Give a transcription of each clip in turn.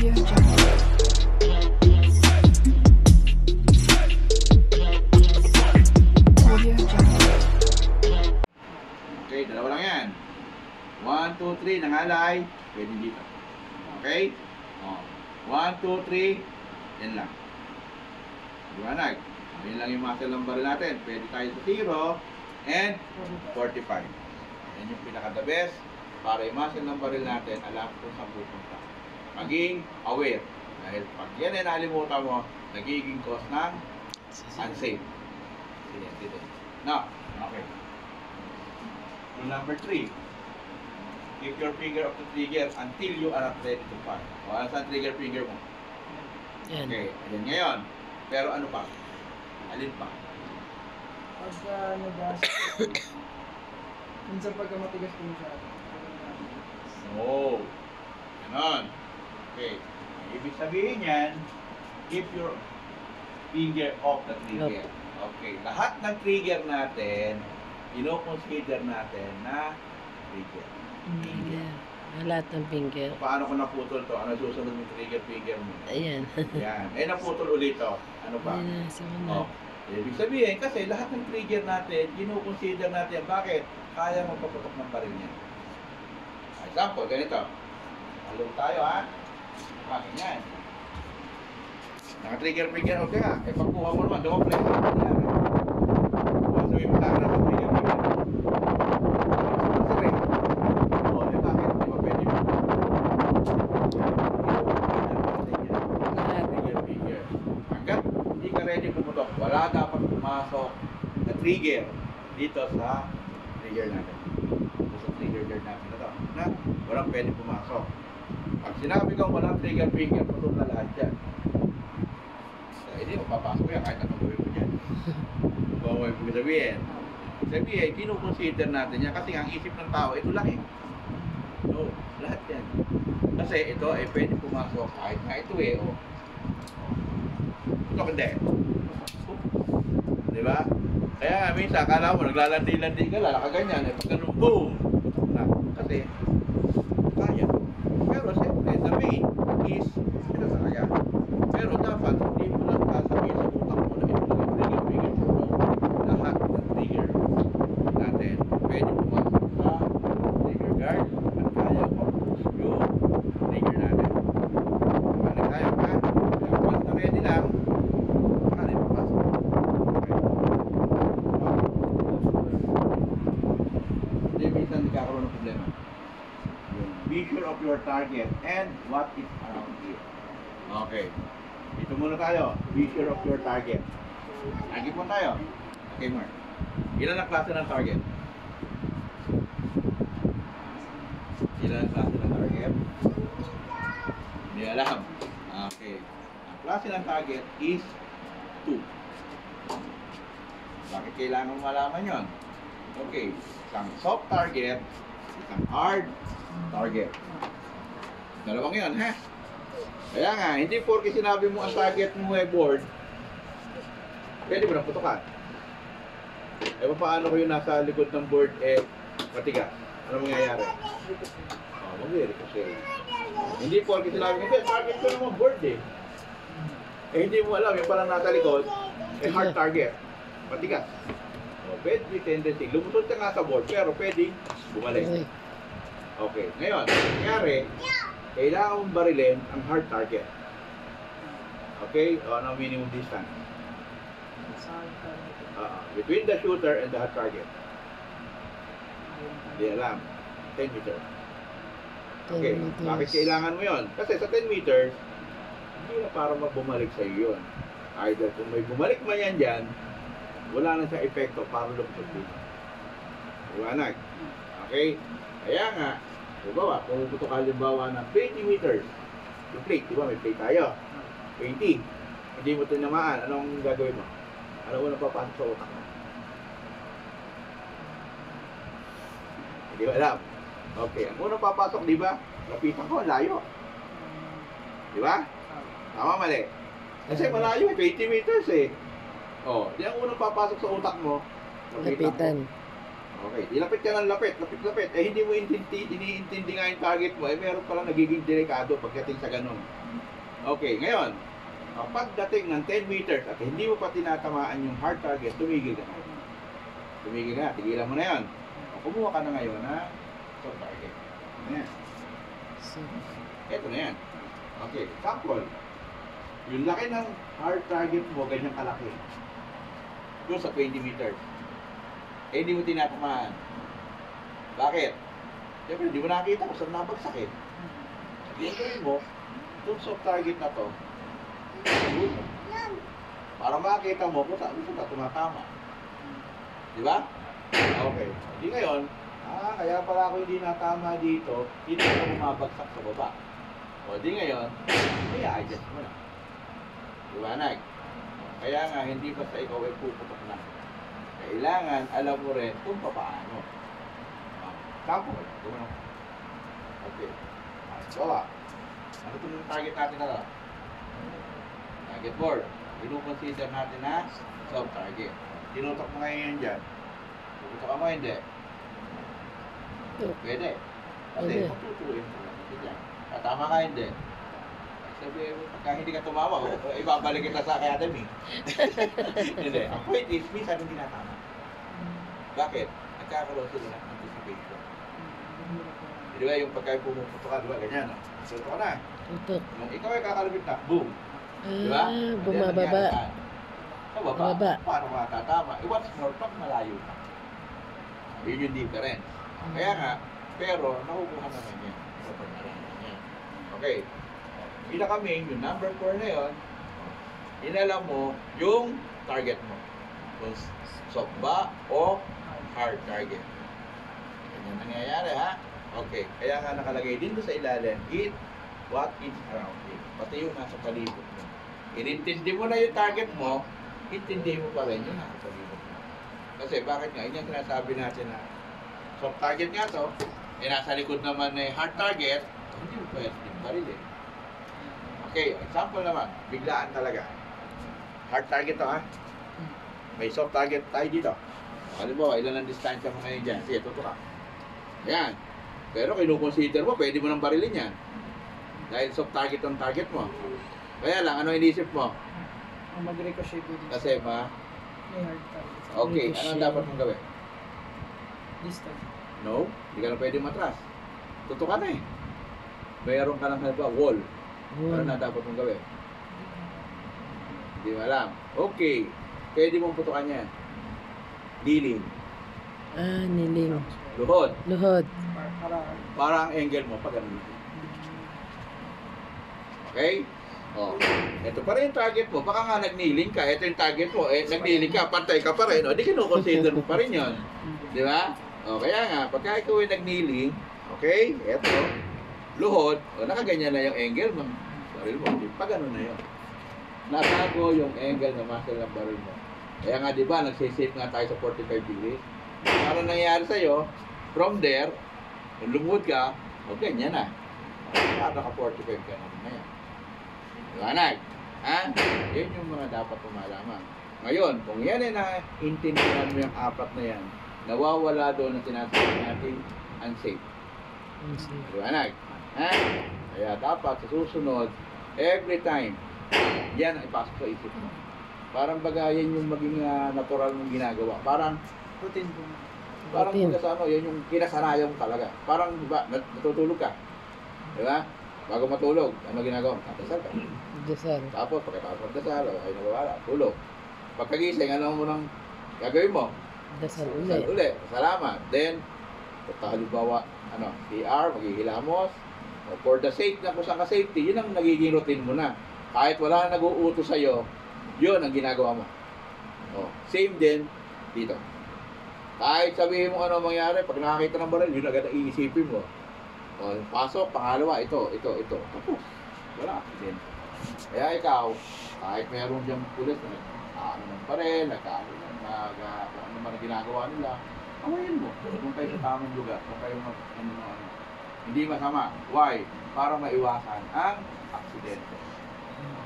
Okay, dalawa lang yan. 1, 2, 3, nangalay. Pwede dito. Okay? Oh. 1, 2, 3. Yan lang. Liwanag. Yan lang yung muscle lumbar natin. Pwede tayo sa 0 and 45. Yan yung pinaka-the best para yung muscle lumbar natin alam kung saan pupunta. Maging aware. Dahil pag yan ay nalimutan mo, nagiging cause ng unsafe. Sige, dito. Now, okay. Rule number 3. Keep your finger of the trigger until you are not ready to fire. O, ano saan trigger finger mo? Yan. Okay, ayan ngayon. Pero ano pa? Alin pa? Pagka nagas, minsan pagka matigas po siya. Oo. Ganon. Okay. Ibig sabihin yan, keep your finger off the trigger. Okay. Lahat ng trigger natin, ino-consider natin na trigger. Finger. Lahat ng finger. Paano kung naputol to? Ano susunod yung trigger finger mo? Ayan. Yan. Eh, naputol ulit to. Ano pa? Ayan, sumunod. Oh. Ibig sabihin, kasi lahat ng trigger natin, ino-consider natin. Bakit? Kaya magpaputok ng baril niya. Example, ganito. Halong tayo, ha? Bakit yan? Naka-trigger finger, okay ha? Eh, pagkuha mo naman, double play. Sabihin mo sa akin na trigger finger. Sabi, oh, eh, bakit? Di ba pwede mo? Trigger finger. Hanggat hindi ka ready pumutok, wala dapat pumasok na trigger dito sa trigger natin. Dito sa trigger guard natin na to. Na walang pwede pumasok. Pag sinabi kong walang trigger finger, putok na lahat yan. Hindi mo papasok yan kahit anong gawin mo dyan. Kung may sabihin. Sabihin, kinukonsider natin yan kasi ang isip ng tao, ito lang eh. No, lahat yan. Kasi ito ay pwede pumasok kahit na ito eh. Oh. Ito hindi. Di ba? Kaya nga minsan, akala mo, naglalandi-landi ka, lalakaganyan. Eh, pag ganun, boom! Na, kasi, kaya. Pero siyempre, the main is, ito talaga. Pero dapat, hindi mo lang sasabihin sa utak mo na ito lang yung trigger mo. Lahat ng trigger natin, pwede pumasok sa trigger guard at kaya mag-push yung trigger natin. Balik tayo, ha? Kaya once na ready lang, kaya papasok. Hindi, minsan nagkakaroon ng problema. Be sure of your target and what is around here. Okay. Dito muna tayo. Be sure of your target. Lagi po tayo. Okay, Mark. Ilan ang klase ng target? Ilan ang klase ng target? Hindi alam. Okay. Ang klase ng target is 2. Bakit kailangan malaman yon? Okay. Isang soft target, isang hard target. Dalawang yun, ha? Kaya nga, hindi porke sinabi mo ang target mo ay board, pwede mo nang putukan. Eh, paano ko yung nasa likod ng board, eh, matigas? Ano mangyayari? Oh, mag-ricochet. Hindi porke sinabi mo, target ko naman board eh. Eh, hindi mo alam, yung parang nasa likod, eh, hard target. Matigas. Oh, pwede tendency. Lumusot ka nga sa board, pero pwede bumalik. Okay, ngayon, nangyari, kailangan mong barilin ang hard target. Okay? O, ano minimum distance? Between the shooter and the hard target. Hindi alam. 10 meters. Okay, bakit kailangan mo yon? Kasi sa 10 meters, hindi na para magbumalik sa iyo yun. Either kung may bumalik man yan dyan, wala na siya epekto para lumusot dito. Iwanag. Okay? Kaya nga, diba, kung puto ka halimbawa ng 20 meters, yung plate, di ba, may plate tayo, 20, hindi mo tinamaan, anong gagawin mo? Ano unang papasok sa utak mo? Hindi mo alam. Okay, ang unang papasok, di ba, lapitan ko, layo. Di ba? Tama, mali. Kasi malayo, 20 meters eh. Oh, di ang unang papasok sa utak mo, Lapitan. Okay, ilapit ka ng lapit, lapit. Eh, hindi mo iniintindi nga yung target mo, eh, meron palang nagiging delikado pagdating sa ganun. Okay, ngayon, pagdating ng 10 meters at hindi mo pa tinatamaan yung hard target, tumigil ka na. Tumigil ka na, tigilan mo na yan. Kumuha ka na ngayon na soft target. Ano yan? So, Ito na yan. Okay, sample. Yung laki ng hard target mo, ganyan kalaki. Doon sa 20 meters. Eh, hindi mo tinatamaan. Bakit? Siyempre, hindi mo nakakita kung saan nabagsak eh. Gagawin mo, itong soft target na to, para makakita mo kung saan ka tumatama. Di ba? Okay. Hindi ngayon, kaya pala ako hindi natama dito, hindi ako bumabagsak sa baba. O di ngayon, i-adjust mo na. Di ba, Nag? Kaya nga, hindi basta ikaw ay puputok na. Kailangan alam mo rin kung paano. Sample. Gumano. Okay. Bawa. Ano itong target natin na to? Target board. Inu-consider natin na soft target. Tinutok mo ngayon dyan. Puputok ka mo, hindi. Pwede. Kasi Pwede. matutuin mo lang. Dyan. Tama ka, hindi. Sabi mo, pagka hindi ka tumawa, ibabalik kita sa academy. Hindi. Ang point is, minsan hindi natama. Bakit? Nagkakaroon sila ng anticipation. Di ba yung pagka pumuputo ka, di ba? Ganyan, no? Puto ka na. tutok. Nung ikaw ay kakalapit na, boom. Di ba? Bumababa. Sa baba, Bumaba. paano matatama? What's more, pag malayo na. Yun yung difference. Kaya nga, pero nakukuha naman yan. Okay. Pinaka-main, yung number 4 na yun, inalam mo yung target mo. Kung soft ba o hard target. Ganyan nangyayari, ha? Okay. Kaya nga nakalagay din doon sa ilalim, eat what is around you. Pati yung nasa palibot mo. Inintindi mo na yung target mo, intindi mo pa rin yung nasa palibot mo. Kasi bakit nga, yun yung sinasabi natin na soft target nga to, eh nasa likod naman na hard target, hindi mo pwede din baril eh. Okay, example naman, biglaan talaga. Hard target to, ha? May soft target tayo dito. Halimbawa, ilan ang distansya mo ngayon dyan? Sige, tutok ka. Ayan. Pero kinukonsider mo, pwede mo nang barilin yan. Dahil soft target ang target mo. Kaya lang, ano inisip mo? Ang mag-ricochet po dito. Kasi May hard target. okay, ano ang dapat mong gawin? Distance. No, hindi ka na pwede matras. Tutok ka na eh. Mayroon ka lang halimbawa, wall. Ano na dapat mong gawin? Hindi mo alam. Okay. Pwede mong putukan yan. Dilim. Niling. Luhod. Luhod. Para Para ang angle mo pag ganun. Okay? Oh. Ito pa rin yung target mo. Baka nga nagniling ka. Ito yung target mo. Eh, nagniling ka. Pantay ka pa rin. O, di kinukonsider mo pa rin yun. Di ba? O, kaya nga, pagka ikaw ay nagniling, okay? Ito. Luhod. O, nakaganyan na yung angle mo. Baril mo. Pag ganun na yun. Natago yung angle na muscle ng baril mo. Kaya nga, di ba, nagsisave nga tayo sa 45 degrees. Para nangyari sa'yo, from there, kung lumuhod ka, o ganyan na. Para naka 45 ka na ngayon. Liwanag. Ha? Yan yung mga dapat pumalaman. Ngayon, kung yan ay naintindihan mo yung apat na yan, nawawala doon na sinasabi natin unsafe. Liwanag. Ha? Kaya dapat sa susunod, every time, yan ang ipasok sa isip mo. Parang baga yan yung maging natural mong ginagawa. Parang routine po. Routine. baga sa ano, yan yung kinasanayan mo talaga. Parang, di ba, natutulog ka. Di ba? Bago matulog, ano ginagawa mo? Dasal ka. Dasal. Tapos, pagkatapos ng dasal, ay nawawala, tulog. Pagkagising, ano mo nang gagawin mo? Dasal Dasal uli. uli. Salamat. Then, halimbawa, ano, CR, maghihilamos. For the sake na kung saan ka safety, yun ang nagiging routine mo na. Kahit wala na nag-uutos sa'yo, yun ang ginagawa mo. Oh, same din dito. Kahit sabihin mo ano mangyari, pag nakakita ng baril, yun agad ang iisipin mo. O, pasok, pangalawa, ito. Tapos, wala. Then, kaya ikaw, kahit meron diyang pulis na nag-ano ng baril, kung ano man ang ginagawa nila, kawain mo. Kung kayo sa tamang lugar, kung kayo hindi masama. Why? Para maiwasan ang aksidente.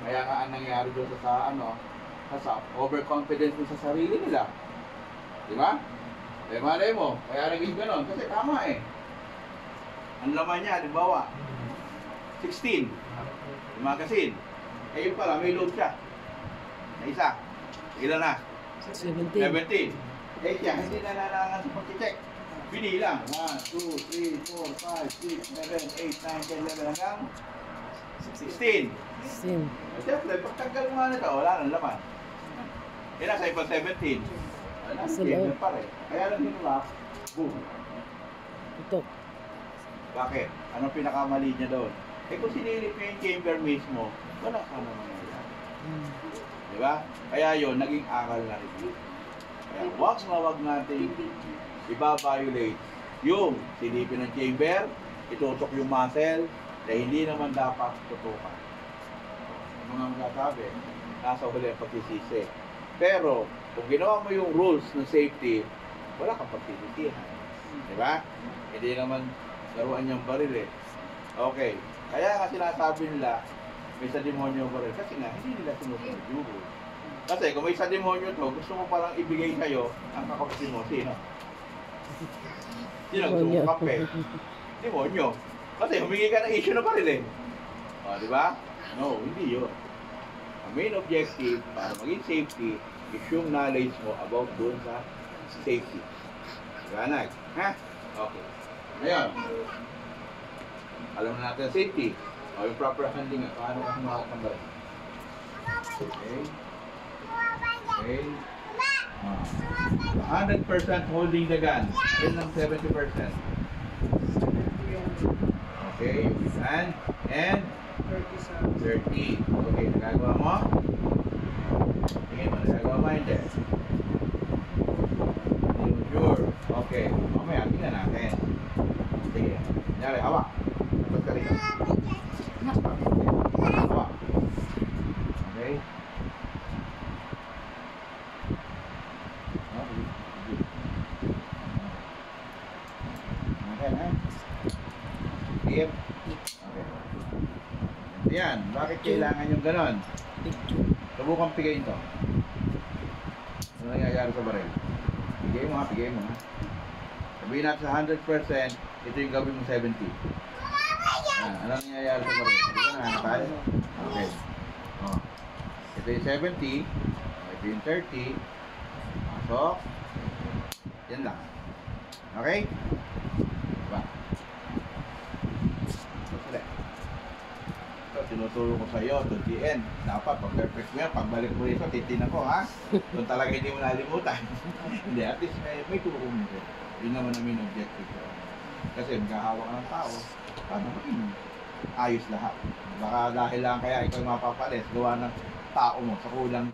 Kaya nga ang nangyari doon sa overconfidence mo sa sarili nila. Di ba? Eh, malay mo, kaya naging ganon. Kasi tama eh. Ang laman niya, halimbawa, 16. Yung magazine. Eh, yun pala, may load siya. Na isa. Ilan na? 17. 17. Eh, siya, hindi na nalangan sa pag-check. Binilang. 1, 2, 3, 4, 5, 6, 7, 8, 9, 10, 11, hanggang 16. 16. Eh, siyempre, pagtanggal mo nga nito, wala nang laman. Eh, nasa ipang 17. Wala, Sa hindi loob. pa rin. Kaya lang hinulak, boom. Ito. Bakit? Anong pinakamali niya doon? Eh, kung sinilip niya yung chamber mismo, wala ka naman mangyayari. Di ba? Kaya yun, naging akal na rin yun. Kaya wag natin i-violate yung silipin ng chamber, itutok yung muscle, na hindi naman dapat tutukan. Yung mga magsasabi, nasa huli ang pagsisisi. Pero, kung ginawa mo yung rules ng safety, wala kang pagsisisihan. Di ba? Hindi naman laruan niyang baril eh. Okay. Kaya nga sinasabi nila, may sa demonyo baril. Kasi nga, hindi nila sinusunod yung rules. Kasi kung may sa demonyo to, gusto mo parang ibigay sa'yo ang kakapsi mo. Sino? Sino gusto mo kape? Demonyo. Kasi humingi ka ng issue na baril eh. O, di ba? No, hindi yun. Ang main objective para maging safety is yung knowledge mo about doon sa safety. Ganag. Ha? Okay. Ngayon, alam na natin ang safety. O yung proper handling at paano ka humawak ng baril. Okay. Okay. 100% holding the gun. Yan ang 70%. 70 Okay, yung hand and 30 sa 30. Okay, nagagawa mo? Tingin mo, nagagawa mo hindi? Hindi mo sure. Okay, mamaya, tingnan natin. Sige, kunyari, hawak. Tapos ka rin. Hawak. Okay. Okay, ha? Sige. Okay. Yan, bakit kailangan yung ganon? Picture. Subukan pigayin to. Ano nangyayari sa baril? Pigay mo ha, pigay mo ha. Sabihin natin sa 100%, ito yung gawin mo 70. Yan, ano nangyayari sa baril? Ito na, nakal? Okay. Oh. Ito yung 70. Ito yung 30. Pasok. Yan lang. Okay? Diba? Sila. So, tinuturo ko sa iyo, to the end. Dapat, pag perfect mo yan, pagbalik mo rito, titinan ko, ha? Doon talaga hindi mo nalimutan. Hindi, at least may tulong mo. Yun naman ang main objective ko. Kasi magkahawak ka ng tao, paano maging ayos lahat? Baka dahil lang kaya ikaw mapapalis, gawa ng tao mo sa kulang